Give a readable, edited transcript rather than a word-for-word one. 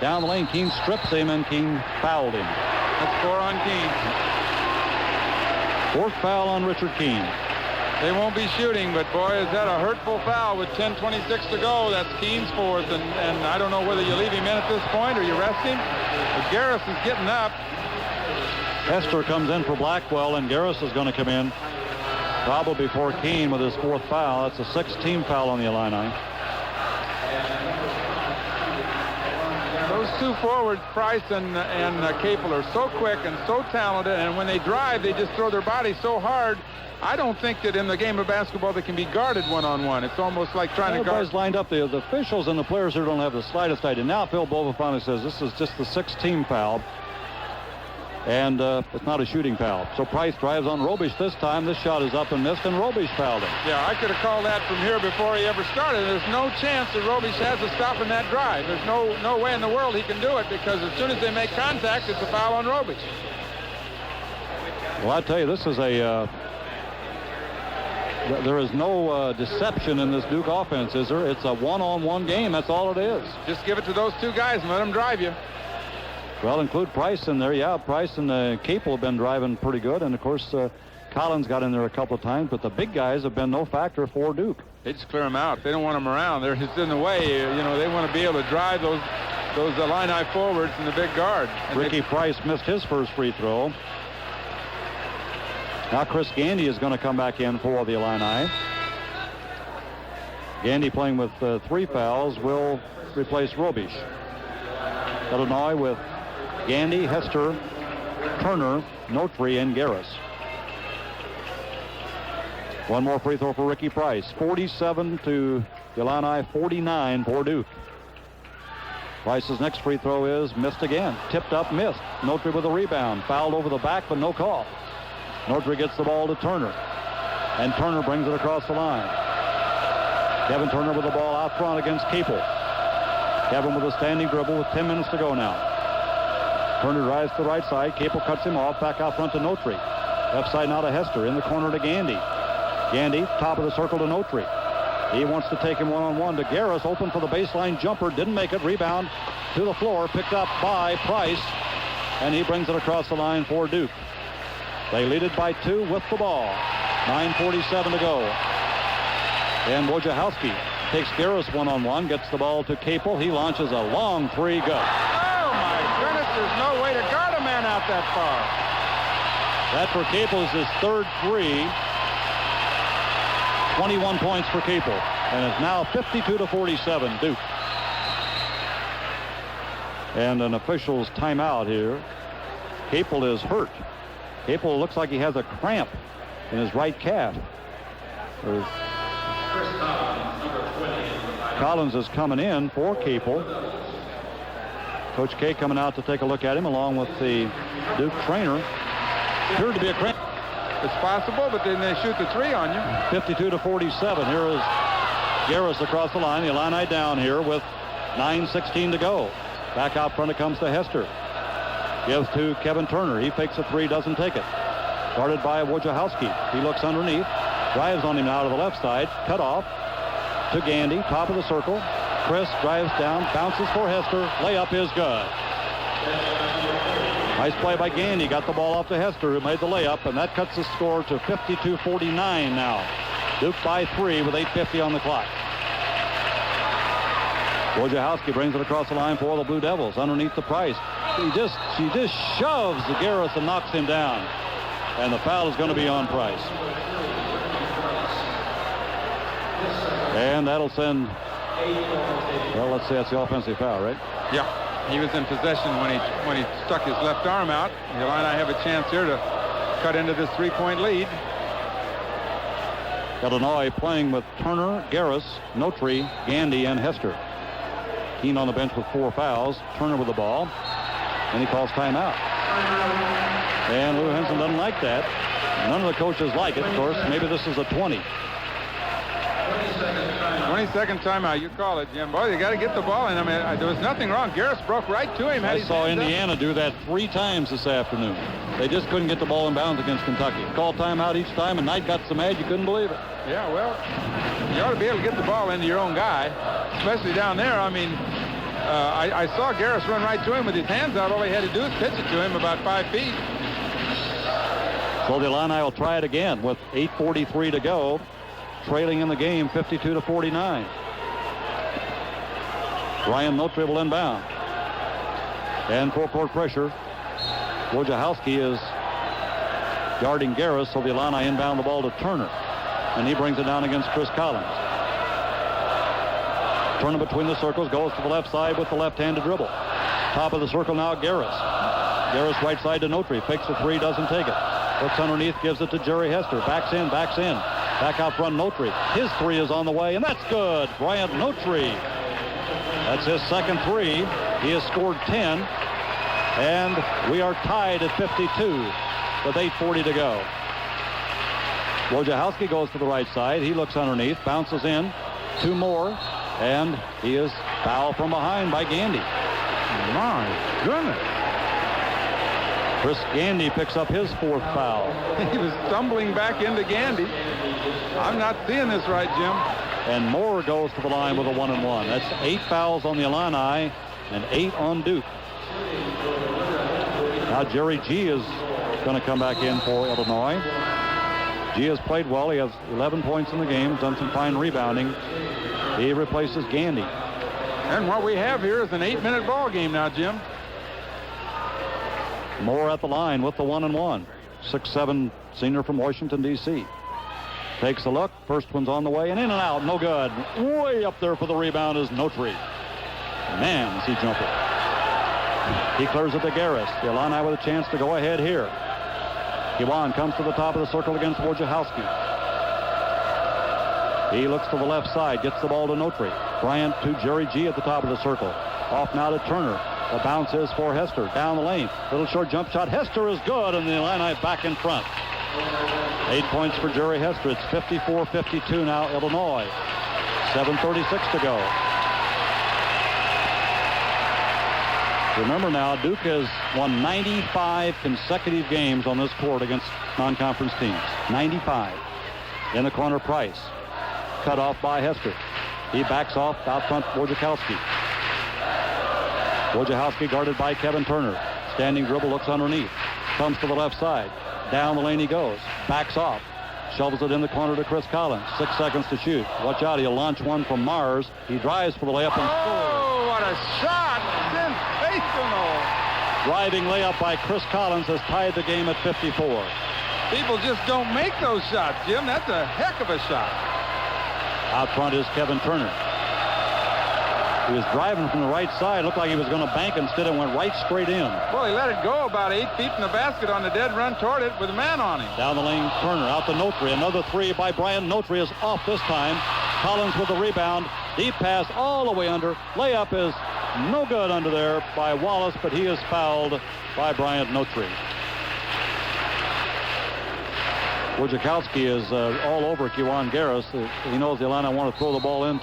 Down the lane, Keene strips him, and Keene fouled him. That's 4 on Keene. 4th foul on Richard Keene. They won't be shooting, but boy, is that a hurtful foul with 10:26 to go. That's Keene's 4th, and I don't know whether you leave him in at this point or you rest him. But Garris is getting up. Hester comes in for Blackwell, and Garris is going to come in probably before Keene with his 4th foul. That's a 6th-team foul on the Illini. Those two forwards, Price and Capel, are so quick and so talented, and when they drive, they just throw their body so hard. I don't think that in the game of basketball they can be guarded one-on-one. It's almost like trying to guard. Everybody's lined up. The officials and the players here don't have the slightest idea. Now Phil Bova finally says this is just the 6th-team foul, and it's not a shooting foul. So Price drives on Robish this time. This shot is up and missed, and Robish fouled him. Yeah, I could have called that from here before he ever started. There's no chance that Robish has to stop in that drive. There's no way in the world he can do it, because as soon as they make contact, it's a foul on Robish. Well, I tell you, this is a... there is no deception in this Duke offense, is there? It's a one-on-one game. That's all it is. Just give it to those two guys and let them drive you. Well, include Price in there. Yeah, Price and Capel have been driving pretty good. And, of course, Collins got in there a couple of times. But the big guys have been no factor for Duke. They just clear them out. They don't want them around. They're just in the way. You know, they want to be able to drive those Illini forwards and the big guard. And Ricky Price missed his first free throw. Now Chris Gandy is going to come back in for the Illini. Gandy, playing with 3 fouls, will replace Robish. Illinois with Gandy, Hester, Turner, Notary, and Garris. One more free throw for Ricky Price. 47 to Illini, 49 for Duke. Price's next free throw is missed again. Tipped up, missed. Notary with a rebound. Fouled over the back, but no call. Notary gets the ball to Turner, and Turner brings it across the line. Kevin Turner with the ball out front against Capel. Kevin with a standing dribble with 10 minutes to go now. Turner drives to the right side. Capel cuts him off. Back out front to Notary. Left side now to Hester. In the corner to Gandy. Gandy, top of the circle to Notary. He wants to take him one-on-one to Garris. Open for the baseline jumper. Didn't make it. Rebound to the floor. Picked up by Price. And he brings it across the line for Duke. They lead it by 2 with the ball. 9:47 to go. And Wojciechowski takes Garris one-on-one. Gets the ball to Capel. He launches a long 3. Good. There's no way to guard a man out that far. That for Capel is his 3rd 3. 21 points for Capel. And it's now 52-47 Duke. And an official's timeout here. Capel is hurt. Capel looks like he has a cramp in his right calf. Collins is coming in for Capel. Coach K coming out to take a look at him along with the Duke trainer. Appeared to be a cramp. It's possible, but then they shoot the 3 on you. 52-47. Here is Garris across the line. The Illini down here with 9:16 to go. Back out front it comes to Hester. Gives to Kevin Turner. He fakes a 3, doesn't take it. Guarded by Wojciechowski. He looks underneath. Drives on him now to the left side. Cut off to Gandy. Top of the circle. Chris drives down, bounces for Hester. Layup is good. Nice play by Gandy. Got the ball off to Hester, who made the layup, and that cuts the score to 52-49 now. Duke by 3 with 8:50 on the clock. Wojciechowski brings it across the line for the Blue Devils. Underneath the Price. She just shoves the Garris and knocks him down. And the foul is going to be on Price. And that'll send... Well, let's say that's the offensive foul, right? Yeah, he was in possession when he stuck his left arm out. The Illini have a chance here to cut into this 3-point lead. Illinois playing with Turner, Garris, Notary, Gandy, and Hester. Keene on the bench with 4 fouls. Turner with the ball, and he calls timeout. And Lou Henson doesn't like that. None of the coaches like it, of course. Maybe this is a 20. 22nd timeout, you call it, Jim. Boy, you got to get the ball in. I mean, there was nothing wrong. Garris broke right to him. I saw Indiana do that 3 times this afternoon. They just couldn't get the ball in bounds against Kentucky. Called timeout each time, and Knight got so mad you couldn't believe it. Yeah, well, you ought to be able to get the ball into your own guy, especially down there. I mean, I saw Garris run right to him with his hands out. All he had to do is pitch it to him about 5 feet. So the Illini will try it again with 8:43 to go, trailing in the game 52-49. Brian Notary will inbound. And full court pressure. Wojciechowski is guarding Garris, so the Illini inbound the ball to Turner. And he brings it down against Chris Collins. Turner between the circles, goes to the left side with the left-handed dribble. Top of the circle now, Garris. Garris right side to Notary. Fakes the three, doesn't take it. Looks underneath, gives it to Jerry Hester. Backs in. Back out front, Notary. His three is on the way, and that's good. Bryant Notary. That's his second three. He has scored 10. And we are tied at 52 with 8:40 to go. Wojciechowski goes to the right side. He looks underneath, bounces in. 2 more. And he is fouled from behind by Gandy. My goodness. Chris Gandy picks up his 4th foul. He was stumbling back into Gandy. I'm not seeing this right, Jim. And Moore goes to the line with a 1-and-1. That's 8 fouls on the Illini and 8 on Duke. Now Jerry G is going to come back in for Illinois. G has played well. He has 11 points in the game, done some fine rebounding. He replaces Gandy. And what we have here is an 8-minute ball game now, Jim. Moore at the line with the 1-and-1. 6'7" senior from Washington, D.C. Takes a look. First one's on the way and in and out. No good. Way up there for the rebound is Notary. Man, is he jumping. He clears it to Garris. The Illini with a chance to go ahead here. Kiwan comes to the top of the circle against Wojciechowski. He looks to the left side, gets the ball to Notary. Bryant to Jerry G at the top of the circle. Off now to Turner. The bounce is for Hester. Down the lane. Little short jump shot. Hester is good, and the Illini back in front. 8 points for Jerry Hester. It's 54-52 now, Illinois. 7:36 to go. Remember now, Duke has won 95 consecutive games on this court against non-conference teams. 95. In the corner, Price. Cut off by Hester. He backs off out front, Wojciechowski. Wojciechowski guarded by Kevin Turner. Standing dribble, looks underneath. Comes to the left side. Down the lane he goes. Backs off. Shovels it in the corner to Chris Collins. 6 seconds to shoot. Watch out, he'll launch one from Mars. He drives for the layup and scores. Oh, what a shot! Sensational! Driving layup by Chris Collins has tied the game at 54. People just don't make those shots, Jim. That's a heck of a shot. Out front is Kevin Turner. He was driving from the right side. Looked like he was going to bank. Instead, it went right straight in. Well, he let it go about 8 feet from the basket on the dead run toward it with a man on him. Down the lane, Turner out to Notary. Another three by Bryant. Notary is off this time. Collins with the rebound. Deep pass all the way under. Layup is no good under there by Wallace, but he is fouled by Bryant Notary. Wojciechowski is all over Kiwan Garris. He knows the Illini want to throw the ball into